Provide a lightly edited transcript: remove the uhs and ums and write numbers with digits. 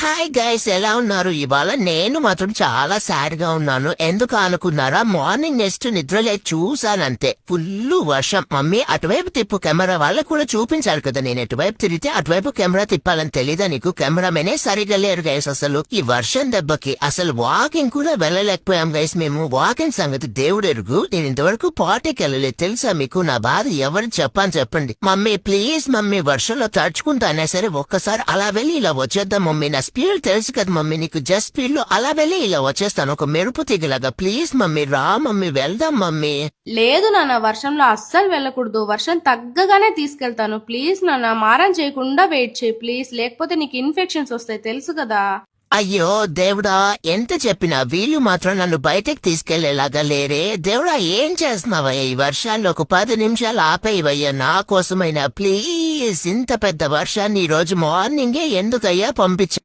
Hi guys, ఎలా ఉన్నారు? ఇవాళ నేను మాత్రం చాలా సాడ్ గా ఉన్నాను. ఎందుకు అనుకున్నారా? మార్నింగ్ నెక్స్ట్ నిద్రలే చూసానంతే, ఫుల్ వర్షం. మమ్మీ అటువైపు తిప్పు కెమెరా, వాళ్ళకు కూడా చూపించాలి కదా. నేను ఎటువైపు తిరిగితే అటువైపు కెమెరా తిప్పాలని తెలీదా నీకు? కెమెరామెనే సరిగా లేరు గైస్. అసలు ఈ వర్షం దెబ్బకి అసలు వాకింగ్ కూడా వెళ్ళలేకపోయాం గైస్. మేము వాకింగ్ సంగతి దేవుడు ఎరుగు. నేను ఇంతవరకు పార్టీకి వెళ్ళలేదు తెలుసా మీకు? నా బాధ ఎవరు చెప్పండి. మమ్మీ ప్లీజ్ మమ్మీ, వర్షంలో తడుచుకుంటానే సరే ఒక్కసారి అలా వెళ్ళి ఇలా వచ్చేద్దాం మమ్మీ. నా స్పీడ్ తెలుసు కదా మమ్మీ నీకు. జస్ట్ స్పీడ్ లో అలా వెళ్ళి ఇలా వచ్చేస్తాను, ఒక మెరుపు తీగలాగా. ప్లీజ్ మమ్మీ రా మమ్మీ, వెళ్దాం మమ్మీ. లేదు నాన్న, వర్షంలో అస్సలు వెళ్ళకూడదు. వర్షం తగ్గగానే తీసుకెళ్తాను. ప్లీజ్ నాన్న, మారం చేయకుండా వెయిట్ చేయి ప్లీజ్, లేకపోతే నీకు ఇన్ఫెక్షన్స్ వస్తాయి తెలుసు కదా. అయ్యో దేవుడా, ఎంత చెప్పినా వీళ్ళు మాత్రం నన్ను బయటకు తీసుకెళ్లేలాగా లేరే. దేవుడా ఏం చేస్తున్నావయ్యా? ఈ వర్షాల్లో ఒక 10 నిమిషాలు ఆపేయవయ్యా నా కోసమైనా ప్లీజ్. ఇంత పెద్ద వర్షాన్ని ఈ రోజు మార్నింగే ఎందుకయ్యా పంపించా?